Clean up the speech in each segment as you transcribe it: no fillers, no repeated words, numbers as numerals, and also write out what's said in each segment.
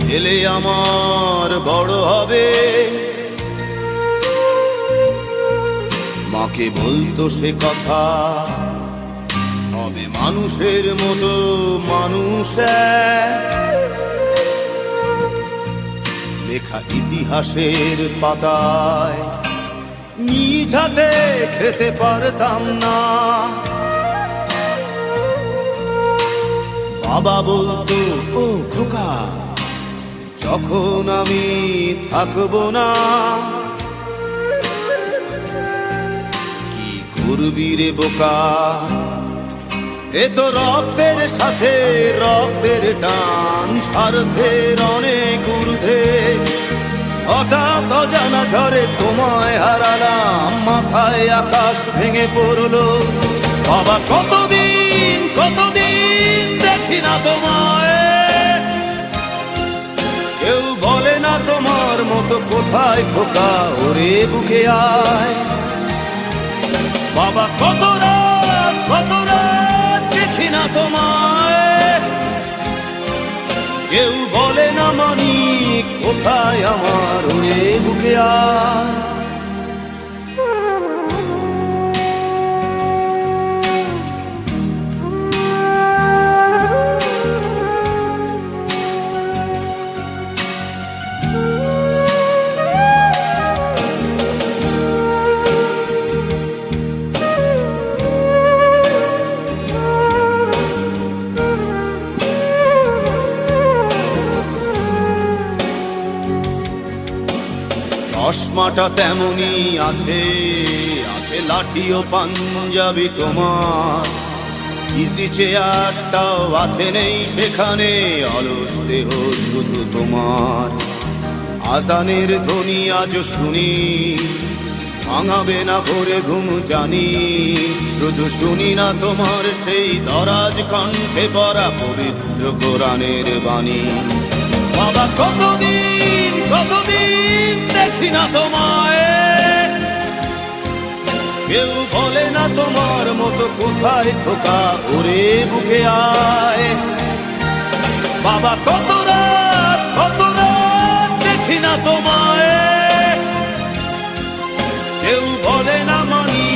ছেলে আমার বড় হবে, মাকে বলতো সে কথা, হবে মানুষের মতো মানুষ লেখা ইতিহাসের পাতায় নিজ হাতে খেতে পারতাম না। বাবা বলতো, ও খোকা, যখন আমি থাকবো না, কি করবি রে বোকা, এ তো রক্তের সাথে রক্তের টান, স্বার্থের অনেক ঊর্ধ্বে। হঠাৎ অজানা ঝড়ে তোমায় হারালাম, মাথায় আকাশ ভেঙে পড়লো। বাবা কতদিন কতদিন দেখি না তোমায়, কেউ বলে না তোমার মতো কোথায় খোকা, ওরে বুকে আয়। বাবা কত রাত দেখি না তোমায়, কেউ বলে না মানি কোথায় আমার, ওরে বুকে আয়। চশমাটা তেমনি আছে, আছে লাঠি ও পাঞ্জাবি তোমার, ইজি চেয়ারটাও আছে নেই সেখানে, অলস দেহ শুধু তোমার। আজানের ধ্বনি আজ শুনি, ভাঙাবে না ভোরে ঘুম জানি, শুধু শুনি না তোমার সেই দরাজ কণ্ঠে পড়া পবিত্র কোরআনের বাণী। বাবা কতদিন কতদিন দেখি না তোমায়, কেউ বলে না তোমার মতো কোথায় খোকা, ওরে বুকে আয়। বাবা কত রাত দেখি না তোমায়, কেউ বলে না মানি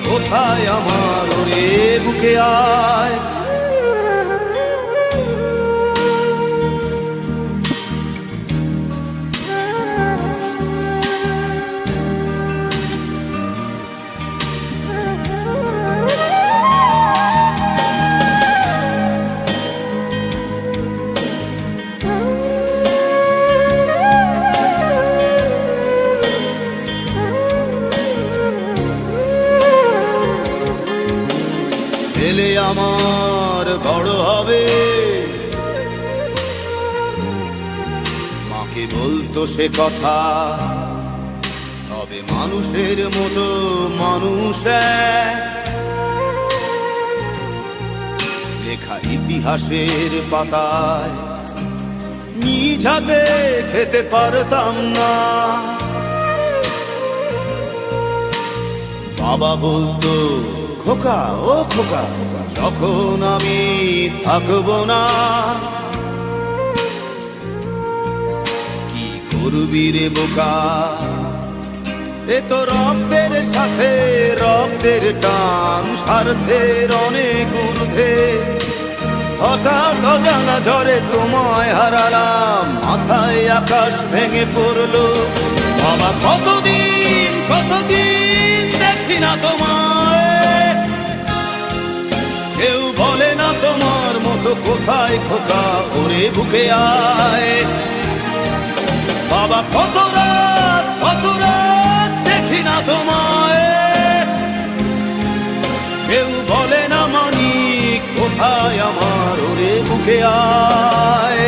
কোথায় আমার, ওরে বুকে আয়। ছেলে আমার বড় হবে, মাকে বলতো সে কথা, হবে মানুষের মতো মানুষ লেখা ইতিহাসের পাতায় নিজ হাতে খেতে পারতাম না। বাবা বলতো, খোকা ও খোকা, যখন আমি থাকবো না, কি করবি রে বোকা, এ তো রক্তের সাথে রক্তের টান, স্বার্থের অনেক ঊর্ধ্বে। হঠাৎ অজানা ঝড়ে তোমায় হারালাম, মাথায় আকাশ ভেঙে পড়লো। বাবা কতদিন কতদিন দেখি না তোমায়, কেউ বলে না তোমার মতো কোথায় খোকা, ওরে বুকে আয়। বাবা কত রাত দেখি না তোমায়, কেউ বলে না মানি কোথায় আমার, ওরে বুকে আয়।